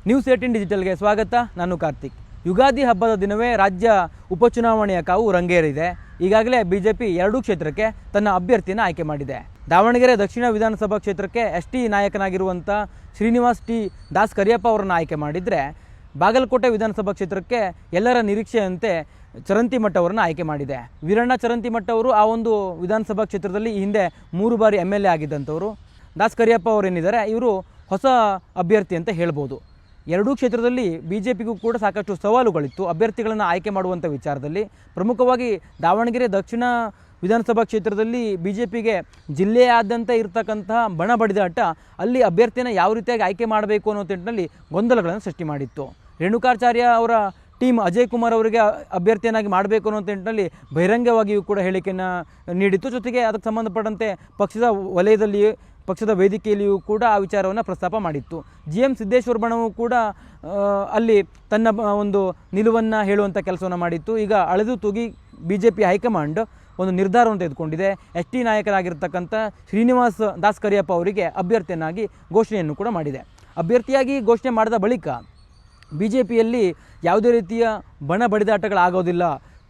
News 18 ಡಿಜಿಟಲ್ಗೆ ಸ್ವಾಗತ. ನಾನು ಕಾರ್ತಿಕ್. ಯುಗಾದಿ ಹಬ್ಬದ ದಿನವೇ ರಾಜ್ಯ ಉಪಚುನಾವಣೆಯ ಕಾವು ರಂಗೇರಿದೆ. ಈಗಾಗಲೇ ಬಿಜೆಪಿ 2 ಕ್ಷೇತ್ರಕ್ಕೆ ತನ್ನ ಅಭ್ಯರ್ಥಿಯನ್ನು ಆಯ್ಕೆ ಮಾಡಿದೆ. ದಾವಣಗೆರೆ ದಕ್ಷಿಣ ವಿಧಾನಸಭಾ ಕ್ಷೇತ್ರಕ್ಕೆ ಎಸ್ಟಿ ನಾಯಕನಾಗಿರುವಂಥ ಶ್ರೀನಿವಾಸ್ ಟಿ ದಾಸ್ ಕರಿಯಪ್ಪ ಅವರನ್ನು ಆಯ್ಕೆ ಮಾಡಿದರೆ, ಬಾಗಲಕೋಟೆ ವಿಧಾನಸಭಾ ಕ್ಷೇತ್ರಕ್ಕೆ ಎಲ್ಲರ ನಿರೀಕ್ಷೆಯಂತೆ ಚರಂತಿಮಠ ಅವರನ್ನು ಆಯ್ಕೆ ಮಾಡಿದೆ. ವೀರಣ್ಣ ಚರಂತಿಮಠ ಅವರು ಆ ಒಂದು ವಿಧಾನಸಭಾ ಕ್ಷೇತ್ರದಲ್ಲಿ ಈ ಹಿಂದೆ 3 ಬಾರಿ MLA ಆಗಿದ್ದಂಥವರು. ದಾಸ್ ಕರಿಯಪ್ಪ ಅವರೇನಿದ್ದಾರೆ, ಇವರು ಹೊಸ ಅಭ್ಯರ್ಥಿ ಅಂತ ಹೇಳ್ಬೋದು. 2 ಕ್ಷೇತ್ರದಲ್ಲಿ ಬಿಜೆಪಿಗೂ ಕೂಡ ಸಾಕಷ್ಟು ಸವಾಲುಗಳಿತ್ತು ಅಭ್ಯರ್ಥಿಗಳನ್ನು ಆಯ್ಕೆ ಮಾಡುವಂಥ ವಿಚಾರದಲ್ಲಿ. ಪ್ರಮುಖವಾಗಿ ದಾವಣಗೆರೆ ದಕ್ಷಿಣ ವಿಧಾನಸಭಾ ಕ್ಷೇತ್ರದಲ್ಲಿ ಬಿಜೆಪಿಗೆ ಜಿಲ್ಲೆಯಾದ್ಯಂತ ಇರತಕ್ಕಂತಹ ಬಣ ಬಡಿದಾಟ, ಅಲ್ಲಿ ಅಭ್ಯರ್ಥಿಯನ್ನು ಯಾವ ರೀತಿಯಾಗಿ ಆಯ್ಕೆ ಮಾಡಬೇಕು ಅನ್ನೋ ನಿಟ್ಟಿನಲ್ಲಿ ಗೊಂದಲಗಳನ್ನು ಸೃಷ್ಟಿ ಮಾಡಿತ್ತು. ರೇಣುಕಾಚಾರ್ಯ ಅವರ ಟೀಮ್ ಅಜಯ್ ಕುಮಾರ್ ಅವರಿಗೆ ಅಭ್ಯರ್ಥಿಯನ್ನಾಗಿ ಮಾಡಬೇಕು ಅನ್ನೋ ನಿಟ್ಟಿನಲ್ಲಿ ಬಹಿರಂಗವಾಗಿಯೂ ಕೂಡ ಹೇಳಿಕೆಯನ್ನು ನೀಡಿತ್ತು. ಜೊತೆಗೆ ಅದಕ್ಕೆ ಸಂಬಂಧಪಟ್ಟಂತೆ ಪಕ್ಷದ ವಲಯದಲ್ಲಿ, ಪಕ್ಷದ ವೇದಿಕೆಯಲ್ಲಿಯೂ ಕೂಡ ಆ ವಿಚಾರವನ್ನು ಪ್ರಸ್ತಾಪ ಮಾಡಿತ್ತು. GM ಸಿದ್ದೇಶ್ವರ ಬಣವು ಕೂಡ ಅಲ್ಲಿ ತನ್ನ ಒಂದು ನಿಲುವನ್ನು ಹೇಳುವಂಥ ಕೆಲಸವನ್ನು ಮಾಡಿತ್ತು. ಈಗ ಅಳೆದು ತೂಗಿ ಬಿಜೆಪಿ ಹೈಕಮಾಂಡ್ ಒಂದು ನಿರ್ಧಾರವನ್ನು ತೆಗೆದುಕೊಂಡಿದೆ. ST ನಾಯಕರಾಗಿರ್ತಕ್ಕಂಥ ಶ್ರೀನಿವಾಸ್ ದಾಸ್ ಕರಿಯಪ್ಪ ಅವರಿಗೆ ಅಭ್ಯರ್ಥಿಯನ್ನಾಗಿ ಘೋಷಣೆಯನ್ನು ಕೂಡ ಮಾಡಿದೆ. ಅಭ್ಯರ್ಥಿಯಾಗಿ ಘೋಷಣೆ ಮಾಡಿದ ಬಳಿಕ ಬಿಜೆಪಿಯಲ್ಲಿ ಯಾವುದೇ ರೀತಿಯ ಬಣ ಬಡಿದಾಟಗಳಾಗೋದಿಲ್ಲ,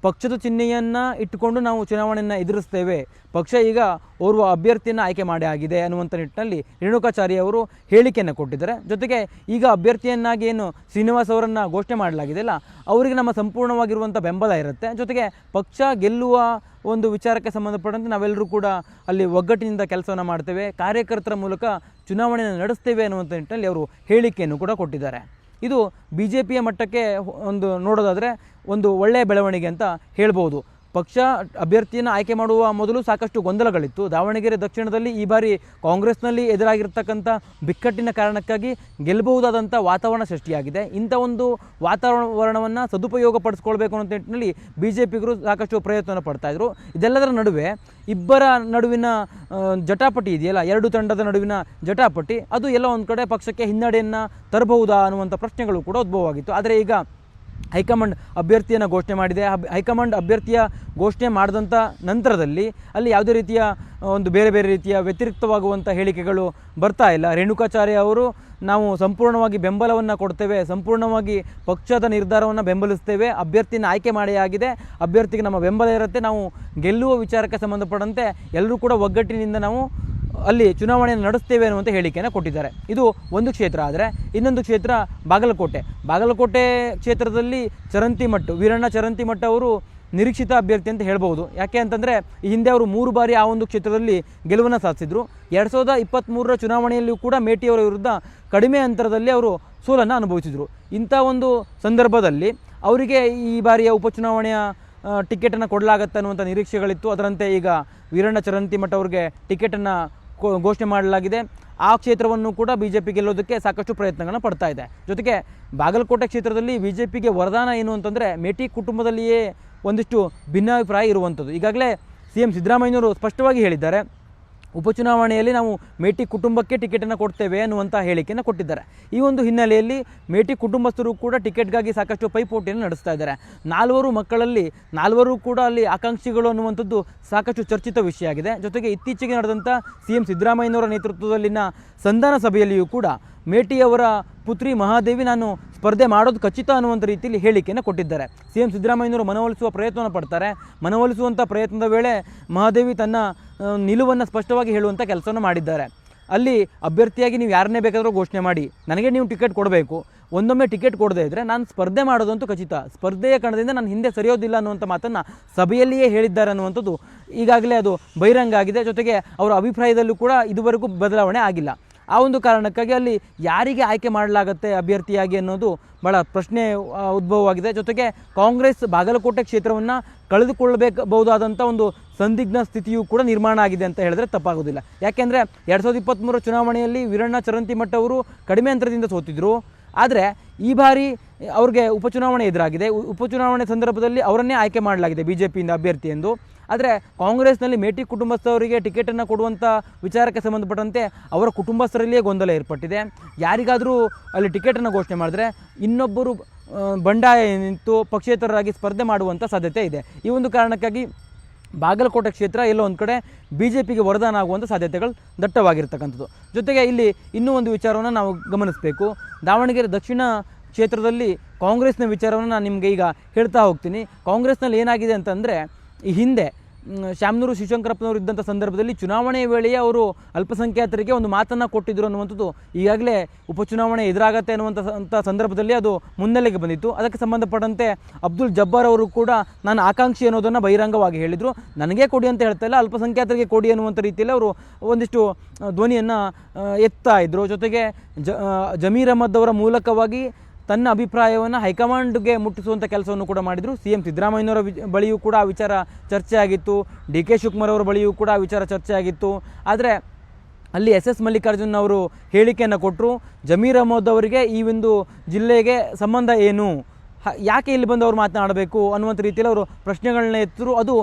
ಪಕ್ಷದ ಚಿಹ್ನೆಯನ್ನು ಇಟ್ಟುಕೊಂಡು ನಾವು ಚುನಾವಣೆಯನ್ನು ಎದುರಿಸ್ತೇವೆ, ಪಕ್ಷ ಈಗ ಓರ್ವ ಅಭ್ಯರ್ಥಿಯನ್ನು ಆಯ್ಕೆ ಮಾಡಿ ಆಗಿದೆ ಅನ್ನುವಂಥ ನಿಟ್ಟಿನಲ್ಲಿ ರೇಣುಕಾಚಾರ್ಯ ಅವರು ಹೇಳಿಕೆಯನ್ನು ಕೊಟ್ಟಿದ್ದಾರೆ. ಜೊತೆಗೆ ಈಗ ಅಭ್ಯರ್ಥಿಯನ್ನಾಗಿ ಏನು ಶ್ರೀನಿವಾಸ್ ಅವರನ್ನು ಘೋಷಣೆ ಮಾಡಲಾಗಿದೆಯಲ್ಲ, ಅವರಿಗೆ ನಮ್ಮ ಸಂಪೂರ್ಣವಾಗಿರುವಂಥ ಬೆಂಬಲ ಇರುತ್ತೆ. ಜೊತೆಗೆ ಪಕ್ಷ ಗೆಲ್ಲುವ ಒಂದು ವಿಚಾರಕ್ಕೆ ಸಂಬಂಧಪಟ್ಟಂತೆ ನಾವೆಲ್ಲರೂ ಕೂಡ ಅಲ್ಲಿ ಒಗ್ಗಟ್ಟಿನಿಂದ ಕೆಲಸವನ್ನು ಮಾಡ್ತೇವೆ, ಕಾರ್ಯಕರ್ತರ ಮೂಲಕ ಚುನಾವಣೆಯನ್ನು ನಡೆಸ್ತೇವೆ ಅನ್ನುವಂಥ ನಿಟ್ಟಿನಲ್ಲಿ ಅವರು ಹೇಳಿಕೆಯನ್ನು ಕೂಡ ಕೊಟ್ಟಿದ್ದಾರೆ. ಇದು ಬಿಜೆಪಿಯ ಮಟ್ಟಕ್ಕೆ ಒಂದು ನೋಡೋದಾದರೆ ಒಂದು ಒಳ್ಳೆಯ ಬೆಳವಣಿಗೆ ಅಂತ ಹೇಳ್ಬೋದು. ಪಕ್ಷ ಅಭ್ಯರ್ಥಿಯನ್ನು ಆಯ್ಕೆ ಮಾಡುವ ಮೊದಲು ಸಾಕಷ್ಟು ಗೊಂದಲಗಳಿತ್ತು. ದಾವಣಗೆರೆ ದಕ್ಷಿಣದಲ್ಲಿ ಈ ಬಾರಿ ಕಾಂಗ್ರೆಸ್ನಲ್ಲಿ ಎದುರಾಗಿರ್ತಕ್ಕಂಥ ಬಿಕ್ಕಟ್ಟಿನ ಕಾರಣಕ್ಕಾಗಿ ಗೆಲ್ಲಬಹುದಾದಂಥ ವಾತಾವರಣ ಸೃಷ್ಟಿಯಾಗಿದೆ. ಇಂಥ ಒಂದು ವಾತಾವರಣವನ್ನು ಸದುಪಯೋಗಪಡಿಸ್ಕೊಳ್ಬೇಕು ಅನ್ನೋ ನಿಟ್ಟಿನಲ್ಲಿ ಬಿಜೆಪಿಗರು ಸಾಕಷ್ಟು ಪ್ರಯತ್ನವನ್ನು ಪಡ್ತಾಯಿದ್ರು. ಇದೆಲ್ಲದರ ನಡುವೆ ಇಬ್ಬರ ನಡುವಿನ ಜಟಾಪಟಿ ಇದೆಯಲ್ಲ, 2 ತಂಡದ ನಡುವಿನ ಜಟಾಪಟಿ, ಅದು ಎಲ್ಲ ಒಂದು ಕಡೆ ಪಕ್ಷಕ್ಕೆ ಹಿನ್ನಡೆಯನ್ನು ತರಬಹುದಾ ಅನ್ನುವಂಥ ಪ್ರಶ್ನೆಗಳು ಕೂಡ ಉದ್ಭವವಾಗಿತ್ತು. ಆದರೆ ಈಗ ಹೈಕಮಾಂಡ್ ಅಭ್ಯರ್ಥಿಯನ್ನು ಘೋಷಣೆ ಮಾಡಿದೆ. ಹೈಕಮಾಂಡ್ ಅಭ್ಯರ್ಥಿಯ ಘೋಷಣೆ ಮಾಡಿದಂಥ ನಂತರದಲ್ಲಿ ಅಲ್ಲಿ ಯಾವುದೇ ರೀತಿಯ ಒಂದು ಬೇರೆ ಬೇರೆ ರೀತಿಯ ವ್ಯತಿರಿಕ್ತವಾಗುವಂಥ ಹೇಳಿಕೆಗಳು ಬರ್ತಾ ಇಲ್ಲ. ರೇಣುಕಾಚಾರ್ಯ ಅವರು ನಾವು ಸಂಪೂರ್ಣವಾಗಿ ಬೆಂಬಲವನ್ನು ಕೊಡ್ತೇವೆ, ಸಂಪೂರ್ಣವಾಗಿ ಪಕ್ಷದ ನಿರ್ಧಾರವನ್ನು ಬೆಂಬಲಿಸ್ತೇವೆ, ಅಭ್ಯರ್ಥಿನ ಆಯ್ಕೆ ಮಾಡಿ ಆಗಿದೆ, ಅಭ್ಯರ್ಥಿಗೆ ನಮ್ಮ ಬೆಂಬಲ ಇರುತ್ತೆ, ನಾವು ಗೆಲ್ಲುವ ವಿಚಾರಕ್ಕೆ ಸಂಬಂಧಪಟ್ಟಂತೆ ಎಲ್ಲರೂ ಕೂಡ ಒಗ್ಗಟ್ಟಿನಿಂದ ನಾವು ಅಲ್ಲಿ ಚುನಾವಣೆಯನ್ನು ನಡೆಸ್ತೇವೆ ಅನ್ನುವಂಥ ಹೇಳಿಕೆಯನ್ನು ಕೊಟ್ಟಿದ್ದಾರೆ. ಇದು ಒಂದು ಕ್ಷೇತ್ರ. ಆದರೆ ಇನ್ನೊಂದು ಕ್ಷೇತ್ರ ಬಾಗಲಕೋಟೆ ಕ್ಷೇತ್ರದಲ್ಲಿ ವೀರಣ್ಣ ಚರಂತಿಮಠ ಅವರು ನಿರೀಕ್ಷಿತ ಅಭ್ಯರ್ಥಿ ಅಂತ ಹೇಳ್ಬೋದು. ಯಾಕೆ ಅಂತಂದರೆ ಈ ಹಿಂದೆ ಅವರು 3 ಬಾರಿ ಆ ಒಂದು ಕ್ಷೇತ್ರದಲ್ಲಿ ಗೆಲುವನ್ನು ಸಾಧಿಸಿದರು. 2023ರ ಚುನಾವಣೆಯಲ್ಲಿಯೂ ಕೂಡ ಮೇಟಿಯವರ ವಿರುದ್ಧ ಕಡಿಮೆ ಅಂತರದಲ್ಲಿ ಅವರು ಸೋಲನ್ನು ಅನುಭವಿಸಿದರು. ಇಂಥ ಒಂದು ಸಂದರ್ಭದಲ್ಲಿ ಅವರಿಗೆ ಈ ಬಾರಿಯ ಉಪಚುನಾವಣೆಯ ಟಿಕೆಟನ್ನು ಕೊಡಲಾಗತ್ತೆ ಅನ್ನುವಂಥ ನಿರೀಕ್ಷೆಗಳಿತ್ತು. ಅದರಂತೆ ಈಗ ವೀರಣ್ಣ ಚರಂತಿಮಠ ಅವರಿಗೆ ಟಿಕೆಟನ್ನು ಘೋಷಣೆ ಮಾಡಲಾಗಿದೆ. ಆ ಕ್ಷೇತ್ರವನ್ನು ಕೂಡ ಬಿಜೆಪಿ ಗೆಲ್ಲೋದಕ್ಕೆ ಸಾಕಷ್ಟು ಪ್ರಯತ್ನಗಳನ್ನು ಪಡ್ತಾ ಇದೆ. ಜೊತೆಗೆ ಬಾಗಲಕೋಟೆ ಕ್ಷೇತ್ರದಲ್ಲಿ ಬಿಜೆಪಿಗೆ ವರದಾನ ಏನು ಅಂತಂದರೆ, ಮೇಟಿ ಕುಟುಂಬದಲ್ಲಿಯೇ ಒಂದಿಷ್ಟು ಭಿನ್ನಾಭಿಪ್ರಾಯ ಇರುವಂಥದ್ದು. ಈಗಾಗಲೇ CM ಸಿದ್ದರಾಮಯ್ಯನವರು ಸ್ಪಷ್ಟವಾಗಿ ಹೇಳಿದ್ದಾರೆ, ಉಪಚುನಾವಣೆಯಲ್ಲಿ ನಾವು ಮೇಟಿ ಕುಟುಂಬಕ್ಕೆ ಟಿಕೆಟನ್ನು ಕೊಡ್ತೇವೆ ಅನ್ನುವಂಥ ಹೇಳಿಕೆಯನ್ನು ಕೊಟ್ಟಿದ್ದಾರೆ. ಈ ಒಂದು ಹಿನ್ನೆಲೆಯಲ್ಲಿ ಮೇಟಿ ಕುಟುಂಬಸ್ಥರು ಕೂಡ ಟಿಕೆಟ್ಗಾಗಿ ಸಾಕಷ್ಟು ಪೈಪೋಟಿಯನ್ನು ನಡೆಸ್ತಾ ಇದ್ದಾರೆ. 4 ಮಕ್ಕಳಲ್ಲಿ 4 ಕೂಡ ಅಲ್ಲಿ ಆಕಾಂಕ್ಷಿಗಳು ಅನ್ನುವಂಥದ್ದು ಸಾಕಷ್ಟು ಚರ್ಚಿತ ವಿಷಯ ಆಗಿದೆ. ಜೊತೆಗೆ ಇತ್ತೀಚೆಗೆ ನಡೆದಂಥ CM ಸಿದ್ದರಾಮಯ್ಯನವರ ನೇತೃತ್ವದಲ್ಲಿನ ಸಂಧಾನ ಸಭೆಯಲ್ಲಿಯೂ ಕೂಡ ಮೇಟಿಯವರ ಪುತ್ರಿ ಮಹಾದೇವಿ ನಾನು ಸ್ಪರ್ಧೆ ಮಾಡೋದು ಖಚಿತ ಅನ್ನುವಂಥ ರೀತಿಯಲ್ಲಿ ಹೇಳಿಕೆಯನ್ನು ಕೊಟ್ಟಿದ್ದಾರೆ. CM ಸಿದ್ದರಾಮಯ್ಯನವರು ಮನವೊಲಿಸುವ ಪ್ರಯತ್ನವನ್ನು ಪಡ್ತಾರೆ. ಮನವೊಲಿಸುವಂಥ ಪ್ರಯತ್ನದ ವೇಳೆ ಮಹಾದೇವಿ ತನ್ನ ನಿಲುವನ್ನು ಸ್ಪಷ್ಟವಾಗಿ ಹೇಳುವಂಥ ಕೆಲಸವನ್ನು ಮಾಡಿದ್ದಾರೆ. ಅಲ್ಲಿ ಅಭ್ಯರ್ಥಿಯಾಗಿ ನೀವು ಯಾರನ್ನೇ ಬೇಕಾದರೂ ಘೋಷಣೆ ಮಾಡಿ, ನನಗೆ ನೀವು ಟಿಕೆಟ್ ಕೊಡಬೇಕು, ಒಂದೊಮ್ಮೆ ಟಿಕೆಟ್ ಕೊಡದೇ ಇದ್ದರೆ ನಾನು ಸ್ಪರ್ಧೆ ಮಾಡೋದಂತೂ ಖಚಿತ, ಸ್ಪರ್ಧೆಯ ಕಣದಿಂದ ನಾನು ಹಿಂದೆ ಸರಿಯೋದಿಲ್ಲ ಅನ್ನುವಂಥ ಮಾತನ್ನು ಸಭೆಯಲ್ಲಿಯೇ ಹೇಳಿದ್ದಾರೆ ಅನ್ನುವಂಥದ್ದು ಈಗಾಗಲೇ ಅದು ಬಹಿರಂಗ ಆಗಿದೆ. ಜೊತೆಗೆ ಅವರ ಅಭಿಪ್ರಾಯದಲ್ಲೂ ಕೂಡ ಇದುವರೆಗೂ ಬದಲಾವಣೆ ಆಗಿಲ್ಲ. ಆ ಒಂದು ಕಾರಣಕ್ಕಾಗಿ ಅಲ್ಲಿ ಯಾರಿಗೆ ಆಯ್ಕೆ ಮಾಡಲಾಗುತ್ತೆ ಅಭ್ಯರ್ಥಿಯಾಗಿ ಅನ್ನೋದು ಭಾಳ ಪ್ರಶ್ನೆ ಉದ್ಭವವಾಗಿದೆ. ಜೊತೆಗೆ ಕಾಂಗ್ರೆಸ್ ಬಾಗಲಕೋಟೆ ಕ್ಷೇತ್ರವನ್ನು ಕಳೆದುಕೊಳ್ಳಬಹುದಾದಂಥ ಒಂದು ಸಂದಿಗ್ಧ ಸ್ಥಿತಿಯೂ ಕೂಡ ನಿರ್ಮಾಣ ಆಗಿದೆ ಅಂತ ಹೇಳಿದ್ರೆ ತಪ್ಪಾಗೋದಿಲ್ಲ. ಯಾಕೆಂದರೆ 2023ರ ಚುನಾವಣೆಯಲ್ಲಿ ವೀರಣ್ಣ ಚರಂತಿಮಠ ಅವರು ಕಡಿಮೆ ಅಂತರದಿಂದ ಸೋತಿದ್ರು. ಆದರೆ ಈ ಬಾರಿ ಅವ್ರಿಗೆ ಉಪಚುನಾವಣೆ ಎದುರಾಗಿದೆ. ಉಪಚುನಾವಣೆ ಸಂದರ್ಭದಲ್ಲಿ ಅವರನ್ನೇ ಆಯ್ಕೆ ಮಾಡಲಾಗಿದೆ ಬಿಜೆಪಿಯಿಂದ ಅಭ್ಯರ್ಥಿ ಎಂದು. ಆದರೆ ಕಾಂಗ್ರೆಸ್ನಲ್ಲಿ ಮೇಟಿ ಕುಟುಂಬಸ್ಥವರಿಗೆ ಟಿಕೆಟನ್ನು ಕೊಡುವಂಥ ವಿಚಾರಕ್ಕೆ ಸಂಬಂಧಪಟ್ಟಂತೆ ಅವರ ಕುಟುಂಬಸ್ಥರಲ್ಲಿಯೇ ಗೊಂದಲ ಏರ್ಪಟ್ಟಿದೆ. ಯಾರಿಗಾದರೂ ಅಲ್ಲಿ ಟಿಕೆಟನ್ನು ಘೋಷಣೆ ಮಾಡಿದ್ರೆ ಇನ್ನೊಬ್ಬರು ಬಂಡಾಯ ನಿಂತು ಪಕ್ಷೇತರರಾಗಿ ಸ್ಪರ್ಧೆ ಮಾಡುವಂಥ ಸಾಧ್ಯತೆ ಇದೆ. ಈ ಒಂದು ಕಾರಣಕ್ಕಾಗಿ ಬಾಗಲಕೋಟೆ ಕ್ಷೇತ್ರ ಎಲ್ಲೋ ಒಂದು ಕಡೆ ಬಿ ಜೆ ಪಿಗೆ ವರದಾನ ಆಗುವಂಥ ಸಾಧ್ಯತೆಗಳು ದಟ್ಟವಾಗಿರ್ತಕ್ಕಂಥದ್ದು. ಜೊತೆಗೆ ಇಲ್ಲಿ ಇನ್ನೂ ಒಂದು ವಿಚಾರವನ್ನು ನಾವು ಗಮನಿಸಬೇಕು. ದಾವಣಗೆರೆ ದಕ್ಷಿಣ ಕ್ಷೇತ್ರದಲ್ಲಿ ಕಾಂಗ್ರೆಸ್ನ ವಿಚಾರವನ್ನು ನಾನು ನಿಮಗೆ ಈಗ ಹೇಳ್ತಾ ಹೋಗ್ತೀನಿ. ಕಾಂಗ್ರೆಸ್ನಲ್ಲಿ ಏನಾಗಿದೆ ಅಂತಂದರೆ, ಈ ಹಿಂದೆ ಶಾಮನೂರು ಶಿವಶಂಕರಪ್ಪನವರು ಇದ್ದಂಥ ಸಂದರ್ಭದಲ್ಲಿ ಚುನಾವಣೆ ವೇಳೆಯೇ ಅವರು ಅಲ್ಪಸಂಖ್ಯಾತರಿಗೆ ಒಂದು ಮಾತನ್ನು ಕೊಟ್ಟಿದ್ದರು ಅನ್ನುವಂಥದ್ದು ಈಗಾಗಲೇ ಉಪಚುನಾವಣೆ ಎದುರಾಗತ್ತೆ ಅನ್ನುವಂಥ ಸಂದರ್ಭದಲ್ಲಿ ಅದು ಮುನ್ನೆಲೆಗೆ ಬಂದಿತ್ತು. ಅದಕ್ಕೆ ಸಂಬಂಧಪಟ್ಟಂತೆ ಅಬ್ದುಲ್ ಜಬ್ಬಾರ್ ಅವರು ಕೂಡ ನಾನು ಆಕಾಂಕ್ಷಿ ಅನ್ನೋದನ್ನು ಬಹಿರಂಗವಾಗಿ ಹೇಳಿದರು. ನನಗೇ ಕೊಡಿ ಅಂತ ಹೇಳ್ತಾ ಇಲ್ಲ, ಅಲ್ಪಸಂಖ್ಯಾತರಿಗೆ ಕೊಡಿ ಅನ್ನುವಂಥ ರೀತಿಯಲ್ಲಿ ಅವರು ಒಂದಿಷ್ಟು ಧ್ವನಿಯನ್ನು ಎತ್ತಾ ಇದ್ದರು. ಜೊತೆಗೆ ಜಮೀರ್ ಅಹ್ಮದ್ ಅವರ ಮೂಲಕವಾಗಿ ತನ್ನ ಅಭಿಪ್ರಾಯವನ್ನು ಹೈಕಮಾಂಡ್ಗೆ ಮುಟ್ಟಿಸುವಂಥ ಕೆಲಸವನ್ನು ಕೂಡ ಮಾಡಿದರು. CM ಸಿದ್ದರಾಮಯ್ಯನವರ ಬಳಿಯೂ ಕೂಡ ಆ ವಿಚಾರ ಚರ್ಚೆ ಆಗಿತ್ತು. DK ಶಿವಕುಮಾರ್ ಅವರ ಬಳಿಯೂ ಕೂಡ ಆ ವಿಚಾರ ಚರ್ಚೆ ಆಗಿತ್ತು. ಆದರೆ ಅಲ್ಲಿ SS ಮಲ್ಲಿಕಾರ್ಜುನ್ ಅವರು ಹೇಳಿಕೆಯನ್ನು ಕೊಟ್ಟರು. ಜಮೀರ್ ಅಹ್ಮದ್ ಅವರಿಗೆ ಈ ಒಂದು ಜಿಲ್ಲೆಗೆ ಸಂಬಂಧ ಏನು, ಯಾಕೆ ಇಲ್ಲಿ ಬಂದು ಅವರು ಮಾತನಾಡಬೇಕು ಅನ್ನುವಂಥ ರೀತಿಯಲ್ಲಿ ಅವರು ಪ್ರಶ್ನೆಗಳನ್ನ ಎತ್ತರು. ಅದು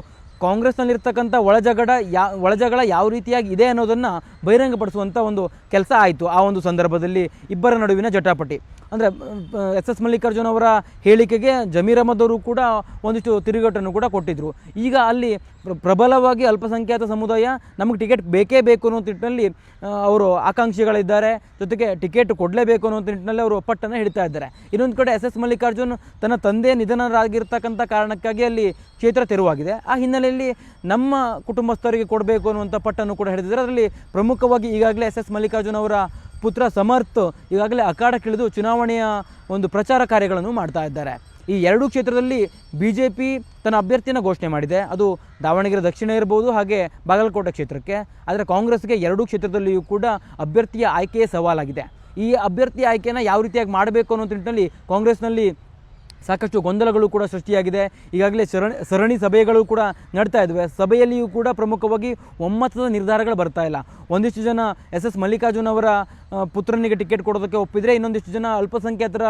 ಕಾಂಗ್ರೆಸ್ನಲ್ಲಿರ್ತಕ್ಕಂಥ ಒಳಜಗಳ ಯಾವ ರೀತಿಯಾಗಿ ಇದೆ ಅನ್ನೋದನ್ನು ಬಹಿರಂಗಪಡಿಸುವಂಥ ಒಂದು ಕೆಲಸ ಆಯಿತು. ಆ ಒಂದು ಸಂದರ್ಭದಲ್ಲಿ ಇಬ್ಬರ ನಡುವಿನ ಜಟಾಪಟಿ ಅಂದರೆ SS ಮಲ್ಲಿಕಾರ್ಜುನ್ ಅವರ ಹೇಳಿಕೆಗೆ ಜಮೀರ್ ಅಹ್ಮದ್ ಅವರು ಕೂಡ ಒಂದಿಷ್ಟು ತಿರುಗೇಟನ್ನು ಕೂಡ ಕೊಟ್ಟಿದ್ದರು. ಈಗ ಅಲ್ಲಿ ಪ್ರಬಲವಾಗಿ ಅಲ್ಪಸಂಖ್ಯಾತ ಸಮುದಾಯ ನಮಗೆ ಟಿಕೆಟ್ ಬೇಕೇ ಬೇಕು ಅನ್ನೋ ನಿಟ್ಟಿನಲ್ಲಿ ಅವರು ಆಕಾಂಕ್ಷಿಗಳಿದ್ದಾರೆ. ಜೊತೆಗೆ ಟಿಕೆಟ್ ಕೊಡಲೇಬೇಕು ಅನ್ನೋ ನಿಟ್ಟಿನಲ್ಲಿ ಅವರು ಪಟ್ಟನ್ನು ಹಿಡಿತಾ ಇದ್ದಾರೆ. ಇನ್ನೊಂದು ಕಡೆ SS ಮಲ್ಲಿಕಾರ್ಜುನ್ ತನ್ನ ತಂದೆ ನಿಧನರಾಗಿರ್ತಕ್ಕಂಥ ಕಾರಣಕ್ಕಾಗಿ ಅಲ್ಲಿ ಕ್ಷೇತ್ರ ತೆರವಾಗಿದೆ. ಆ ಹಿನ್ನೆಲೆಯಲ್ಲಿ ನಮ್ಮ ಕುಟುಂಬಸ್ಥರಿಗೆ ಕೊಡಬೇಕು ಅನ್ನುವಂಥ ಪಟ್ಟನ್ನು ಕೂಡ ಹಿಡಿದಿದ್ದಾರೆ. ಅದರಲ್ಲಿ ಪ್ರಮುಖವಾಗಿ ಈಗಾಗಲೇ SS ಮಲ್ಲಿಕಾರ್ಜುನ್ ಅವರ ಪುತ್ರ ಸಮರ್ಥ್ ಈಗಾಗಲೇ ಅಖಾಡಕ್ಕಿಳಿದು ಚುನಾವಣೆಯ ಒಂದು ಪ್ರಚಾರ ಕಾರ್ಯಗಳನ್ನು ಮಾಡ್ತಾ ಇದ್ದಾರೆ. ಈ ಎರಡೂ ಕ್ಷೇತ್ರದಲ್ಲಿ BJP ತನ್ನ ಅಭ್ಯರ್ಥಿಯನ್ನು ಘೋಷಣೆ ಮಾಡಿದೆ. ಅದು ದಾವಣಗೆರೆ ದಕ್ಷಿಣ ಇರ್ಬೋದು, ಹಾಗೆ ಬಾಗಲಕೋಟೆ ಕ್ಷೇತ್ರಕ್ಕೆ. ಆದರೆ ಕಾಂಗ್ರೆಸ್ಗೆ ಎರಡೂ ಕ್ಷೇತ್ರದಲ್ಲಿಯೂ ಕೂಡ ಅಭ್ಯರ್ಥಿಯ ಆಯ್ಕೆಯೇ ಸವಾಲಾಗಿದೆ. ಈ ಅಭ್ಯರ್ಥಿ ಆಯ್ಕೆಯನ್ನು ಯಾವ ರೀತಿಯಾಗಿ ಮಾಡಬೇಕು ಅನ್ನೋ ನಿಟ್ಟಿನಲ್ಲಿ ಕಾಂಗ್ರೆಸ್ನಲ್ಲಿ ಸಾಕಷ್ಟು ಗೊಂದಲಗಳು ಕೂಡ ಸೃಷ್ಟಿಯಾಗಿದೆ. ಈಗಾಗಲೇ ಸರಣಿ ಸಭೆಗಳು ಕೂಡ ನಡ್ತಾ ಇದ್ದಾವೆ. ಸಭೆಯಲ್ಲಿಯೂ ಕೂಡ ಪ್ರಮುಖವಾಗಿ ಒಮ್ಮತದ ನಿರ್ಧಾರಗಳು ಬರ್ತಾ ಇಲ್ಲ. ಒಂದಿಷ್ಟು ಜನ SS ಮಲ್ಲಿಕಾರ್ಜುನ್ ಅವರ ಪುತ್ರನಿಗೆ ಟಿಕೆಟ್ ಕೊಡೋದಕ್ಕೆ ಒಪ್ಪಿದರೆ, ಇನ್ನೊಂದಿಷ್ಟು ಜನ ಅಲ್ಪಸಂಖ್ಯಾತರ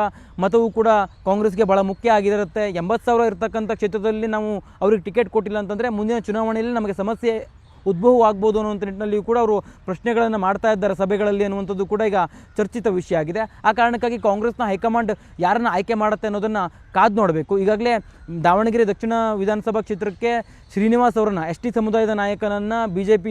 ಮತವೂ ಕೂಡ ಕಾಂಗ್ರೆಸ್ಗೆ ಭಾಳ ಮುಖ್ಯ ಆಗಿರುತ್ತೆ. 80,000 ಇರ್ತಕ್ಕಂಥ ಕ್ಷೇತ್ರದಲ್ಲಿ ನಾವು ಅವ್ರಿಗೆ ಟಿಕೆಟ್ ಕೊಟ್ಟಿಲ್ಲ ಅಂತಂದರೆ ಮುಂದಿನ ಚುನಾವಣೆಯಲ್ಲಿ ನಮಗೆ ಸಮಸ್ಯೆ ಉದ್ಭವ ಆಗ್ಬೋದು ಅನ್ನುವಂಥ ನಿಟ್ಟಿನಲ್ಲಿಯೂ ಕೂಡ ಅವರು ಪ್ರಶ್ನೆಗಳನ್ನು ಮಾಡ್ತಾ ಇದ್ದಾರೆ ಸಭೆಗಳಲ್ಲಿ ಅನ್ನುವಂಥದ್ದು ಕೂಡ ಈಗ ಚರ್ಚಿತ ವಿಷಯ ಆಗಿದೆ. ಆ ಕಾರಣಕ್ಕಾಗಿ ಕಾಂಗ್ರೆಸ್ನ ಹೈಕಮಾಂಡ್ ಯಾರನ್ನು ಆಯ್ಕೆ ಮಾಡುತ್ತೆ ಅನ್ನೋದನ್ನು ಕಾದು ನೋಡಬೇಕು. ಈಗಾಗಲೇ ದಾವಣಗೆರೆ ದಕ್ಷಿಣ ವಿಧಾನಸಭಾ ಕ್ಷೇತ್ರಕ್ಕೆ ಶ್ರೀನಿವಾಸ್ ಅವರನ್ನು ST ಸಮುದಾಯದ ನಾಯಕನನ್ನು BJP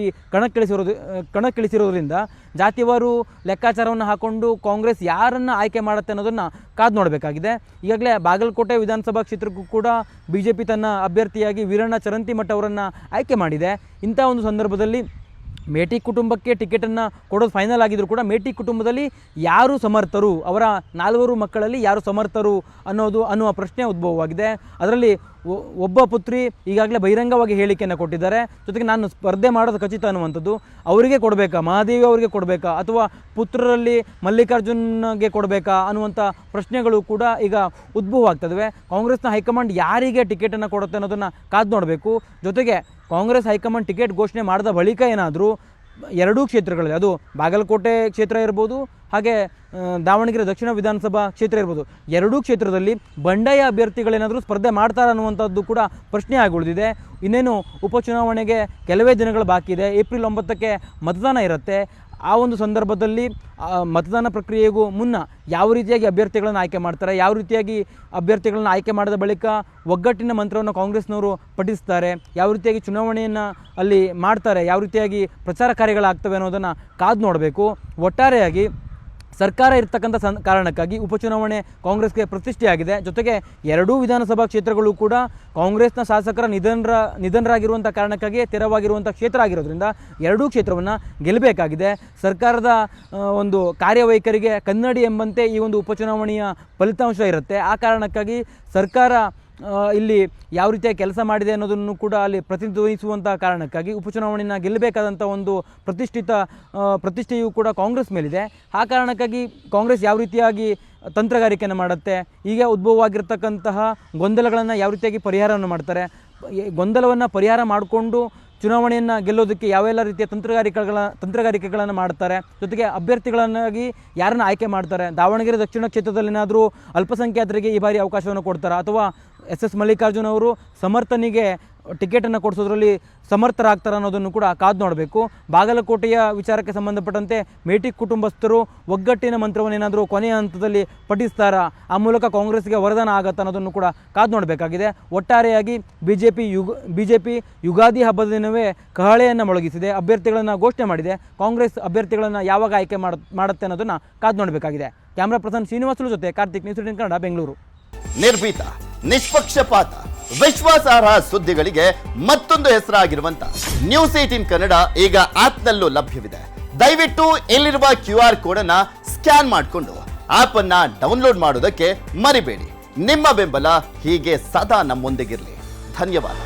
ಕಣಕ್ಕಿಳಿಸಿರೋದ್ರಿಂದ ಜಾತಿವಾರು ಲೆಕ್ಕಾಚಾರವನ್ನು ಹಾಕ್ಕೊಂಡು ಕಾಂಗ್ರೆಸ್ ಯಾರನ್ನು ಆಯ್ಕೆ ಮಾಡುತ್ತೆ ಅನ್ನೋದನ್ನು ಕಾದು ನೋಡಬೇಕಾಗಿದೆ. ಈಗಾಗಲೇ ಬಾಗಲಕೋಟೆ ವಿಧಾನಸಭಾ ಕ್ಷೇತ್ರಕ್ಕೂ ಕೂಡ BJP ತನ್ನ ಅಭ್ಯರ್ಥಿಯಾಗಿ ವೀರಣ್ಣ ಚರಂತಿಮಠ ಅವರನ್ನು ಆಯ್ಕೆ ಮಾಡಿದೆ. ಇಂಥ ಒಂದು ಸಂದರ್ಭದಲ್ಲಿ ಮೇಟಿ ಕುಟುಂಬಕ್ಕೆ ಟಿಕೆಟನ್ನು ಕೊಡೋದು ಫೈನಲ್ ಆಗಿದ್ರು ಕೂಡ ಮೇಟಿ ಕುಟುಂಬದಲ್ಲಿ ಯಾರು ಸಮರ್ಥರು, ಅವರ 4 ಮಕ್ಕಳಲ್ಲಿ ಯಾರು ಸಮರ್ಥರು ಅನ್ನುವ ಪ್ರಶ್ನೆ ಉದ್ಭವವಾಗಿದೆ. ಅದರಲ್ಲಿ ಒಬ್ಬ ಪುತ್ರಿ ಈಗಾಗಲೇ ಬಹಿರಂಗವಾಗಿ ಹೇಳಿಕೆಯನ್ನು ಕೊಟ್ಟಿದ್ದಾರೆ. ಜೊತೆಗೆ ನಾನು ಸ್ಪರ್ಧೆ ಮಾಡೋದು ಖಚಿತ ಅನ್ನುವಂಥದ್ದು. ಅವರಿಗೆ ಕೊಡಬೇಕಾ, ಮಹಾದೇವಿ ಅವರಿಗೆ ಕೊಡಬೇಕಾ, ಅಥವಾ ಪುತ್ರರಲ್ಲಿ ಮಲ್ಲಿಕಾರ್ಜುನ್ಗೆ ಕೊಡಬೇಕಾ ಅನ್ನುವಂಥ ಪ್ರಶ್ನೆಗಳು ಕೂಡ ಈಗ ಉದ್ಭವ ಆಗ್ತದೆ. ಕಾಂಗ್ರೆಸ್ನ ಹೈಕಮಾಂಡ್ ಯಾರಿಗೆ ಟಿಕೆಟನ್ನು ಕೊಡುತ್ತೆ ಅನ್ನೋದನ್ನು ಕಾದು ನೋಡಬೇಕು. ಜೊತೆಗೆ ಕಾಂಗ್ರೆಸ್ ಹೈಕಮಾಂಡ್ ಟಿಕೆಟ್ ಘೋಷಣೆ ಮಾಡಿದ ಬಳಿಕ ಏನಾದರೂ ಎರಡೂ ಕ್ಷೇತ್ರಗಳಲ್ಲಿ, ಅದು ಬಾಗಲಕೋಟೆ ಕ್ಷೇತ್ರ ಇರ್ಬೋದು, ಹಾಗೆ ದಾವಣಗೆರೆ ದಕ್ಷಿಣ ವಿಧಾನಸಭಾ ಕ್ಷೇತ್ರ ಇರ್ಬೋದು, ಎರಡೂ ಕ್ಷೇತ್ರದಲ್ಲಿ ಬಂಡಾಯ ಅಭ್ಯರ್ಥಿಗಳೇನಾದರೂ ಸ್ಪರ್ಧೆ ಮಾಡ್ತಾರೆ ಅನ್ನುವಂಥದ್ದು ಕೂಡ ಪ್ರಶ್ನೆ ಆಗಿ ಉಳಿದಿದೆ. ಇನ್ನೇನು ಉಪಚುನಾವಣೆಗೆ ಕೆಲವೇ ದಿನಗಳು ಬಾಕಿ ಇದೆ. ಏಪ್ರಿಲ್ 9ಕ್ಕೆ ಮತದಾನ ಇರುತ್ತೆ. ಆ ಒಂದು ಸಂದರ್ಭದಲ್ಲಿ ಮತದಾನ ಪ್ರಕ್ರಿಯೆಗೂ ಮುನ್ನ ಯಾವ ರೀತಿಯಾಗಿ ಅಭ್ಯರ್ಥಿಗಳನ್ನು ಆಯ್ಕೆ ಮಾಡ್ತಾರೆ, ಯಾವ ರೀತಿಯಾಗಿ ಅಭ್ಯರ್ಥಿಗಳನ್ನು ಆಯ್ಕೆ ಮಾಡಿದ ಬಳಿಕ ಒಗ್ಗಟ್ಟಿನ ಮಂತ್ರವನ್ನು ಕಾಂಗ್ರೆಸ್ನವರು ಪಠಿಸ್ತಾರೆ, ಯಾವ ರೀತಿಯಾಗಿ ಚುನಾವಣೆಯನ್ನು ಅಲ್ಲಿ ಮಾಡ್ತಾರೆ, ಯಾವ ರೀತಿಯಾಗಿ ಪ್ರಚಾರ ಕಾರ್ಯಗಳಾಗ್ತವೆ ಅನ್ನೋದನ್ನು ಕಾದು ನೋಡಬೇಕು. ಒಟ್ಟಾರೆಯಾಗಿ ಸರ್ಕಾರ ಇರ್ತಕ್ಕಂಥ ಕಾರಣಕ್ಕಾಗಿ ಉಪಚುನಾವಣೆ ಕಾಂಗ್ರೆಸ್ಗೆ ಪ್ರತಿಷ್ಠೆಯಾಗಿದೆ. ಜೊತೆಗೆ ಎರಡೂ ವಿಧಾನಸಭಾ ಕ್ಷೇತ್ರಗಳು ಕೂಡ ಕಾಂಗ್ರೆಸ್ನ ಶಾಸಕರ ನಿಧನರಾಗಿರುವಂಥ ಕಾರಣಕ್ಕಾಗಿ ತೆರವಾಗಿರುವಂಥ ಕ್ಷೇತ್ರ ಆಗಿರೋದ್ರಿಂದ ಎರಡೂ ಕ್ಷೇತ್ರವನ್ನು ಗೆಲ್ಲಬೇಕಾಗಿದೆ. ಸರ್ಕಾರದ ಒಂದು ಕಾರ್ಯವೈಖರಿಗೆ ಕನ್ನಡಿ ಎಂಬಂತೆ ಈ ಒಂದು ಉಪಚುನಾವಣೆಯ ಫಲಿತಾಂಶ ಇರುತ್ತೆ. ಆ ಕಾರಣಕ್ಕಾಗಿ ಸರ್ಕಾರ ಇಲ್ಲಿ ಯಾವ ರೀತಿಯ ಕೆಲಸ ಮಾಡಿದೆ ಅನ್ನೋದನ್ನು ಕೂಡ ಅಲ್ಲಿ ಪ್ರತಿಧ್ವನಿಸುವಂಥ ಕಾರಣಕ್ಕಾಗಿ ಉಪಚುನಾವಣೆಯನ್ನು ಗೆಲ್ಲಬೇಕಾದಂಥ ಒಂದು ಪ್ರತಿಷ್ಠೆಯೂ ಕೂಡ ಕಾಂಗ್ರೆಸ್ ಮೇಲಿದೆ. ಆ ಕಾರಣಕ್ಕಾಗಿ ಕಾಂಗ್ರೆಸ್ ಯಾವ ರೀತಿಯಾಗಿ ತಂತ್ರಗಾರಿಕೆಯನ್ನು ಮಾಡುತ್ತೆ, ಈಗ ಉದ್ಭವವಾಗಿರ್ತಕ್ಕಂತಹ ಗೊಂದಲಗಳನ್ನು ಯಾವ ರೀತಿಯಾಗಿ ಪರಿಹಾರವನ್ನು ಮಾಡ್ತಾರೆ, ಗೊಂದಲವನ್ನು ಪರಿಹಾರ ಮಾಡಿಕೊಂಡು ಚುನಾವಣೆಯನ್ನು ಗೆಲ್ಲೋದಕ್ಕೆ ಯಾವೆಲ್ಲ ರೀತಿಯ ತಂತ್ರಗಾರಿಕೆಗಳನ್ನು ಮಾಡ್ತಾರೆ, ಜೊತೆಗೆ ಅಭ್ಯರ್ಥಿಗಳನ್ನಾಗಿ ಯಾರನ್ನು ಆಯ್ಕೆ ಮಾಡ್ತಾರೆ, ದಾವಣಗೆರೆ ದಕ್ಷಿಣ ಕ್ಷೇತ್ರದಲ್ಲೇನಾದರೂ ಅಲ್ಪಸಂಖ್ಯಾತರಿಗೆ ಈ ಬಾರಿ ಅವಕಾಶವನ್ನು ಕೊಡ್ತಾರೆ, ಅಥವಾ ಎಸ್ ಮಲ್ಲಿಕಾರ್ಜುನ್ ಅವರು ಸಮರ್ಥನಿಗೆ ಟಿಕೆಟನ್ನು ಕೊಡಿಸೋದ್ರಲ್ಲಿ ಸಮರ್ಥರಾಗ್ತಾರೆ ಅನ್ನೋದನ್ನು ಕೂಡ ಕಾದು ನೋಡಬೇಕು. ಬಾಗಲಕೋಟೆಯ ವಿಚಾರಕ್ಕೆ ಸಂಬಂಧಪಟ್ಟಂತೆ ಮೇಟಿ ಕುಟುಂಬಸ್ಥರು ಒಗ್ಗಟ್ಟಿನ ಮಂತ್ರವನ್ನು ಏನಾದರೂ ಕೊನೆಯ ಹಂತದಲ್ಲಿ ಪಠಿಸ್ತಾರಾ, ಆ ಮೂಲಕ ಕಾಂಗ್ರೆಸ್ಗೆ ವರದಾನ ಆಗತ್ತಾ ಅನ್ನೋದನ್ನು ಕೂಡ ಕಾದು ನೋಡಬೇಕಾಗಿದೆ. ಒಟ್ಟಾರೆಯಾಗಿ ಬಿಜೆಪಿ ಯುಗಾದಿ ಹಬ್ಬದ ದಿನವೇ ಕಹಳೆಯನ್ನು ಮೊಳಗಿಸಿದೆ, ಅಭ್ಯರ್ಥಿಗಳನ್ನು ಘೋಷಣೆ ಮಾಡಿದೆ. ಕಾಂಗ್ರೆಸ್ ಅಭ್ಯರ್ಥಿಗಳನ್ನು ಯಾವಾಗ ಆಯ್ಕೆ ಮಾಡುತ್ತೆ ಅನ್ನೋದನ್ನು ಕಾದು ನೋಡಬೇಕಾಗಿದೆ. ಕ್ಯಾಮ್ರಾ ಪರ್ಸನ್ ಶ್ರೀನಿವಾಸುಲು ಜೊತೆ ಕಾರ್ತಿಕ್, ನ್ಯೂಸ್ 18 ಕನ್ನಡ, ಬೆಂಗಳೂರು. ನಿರ್ಭೀತ, ನಿಷ್ಪಕ್ಷಪಾತ, ವಿಶ್ವಾಸಾರ್ಹ ಸುದ್ದಿಗಳಿಗೆ ಮತ್ತೊಂದು ಹೆಸರಾಗಿರುವಂತ ನ್ಯೂಸ್ 18 ಕನ್ನಡ ಈಗ ಆಪ್ನಲ್ಲೂ ಲಭ್ಯವಿದೆ. ದಯವಿಟ್ಟು ಇಲ್ಲಿರುವ QR ಕೋಡ್ ಅನ್ನ ಸ್ಕ್ಯಾನ್ ಮಾಡಿಕೊಂಡು ಆಪ್ ಅನ್ನ ಡೌನ್ಲೋಡ್ ಮಾಡೋದಕ್ಕೆ ಮರಿಬೇಡಿ. ನಿಮ್ಮ ಬೆಂಬಲ ಹೀಗೆ ಸದಾ ನಮ್ಮೊಂದಿಗಿರಲಿ. ಧನ್ಯವಾದ.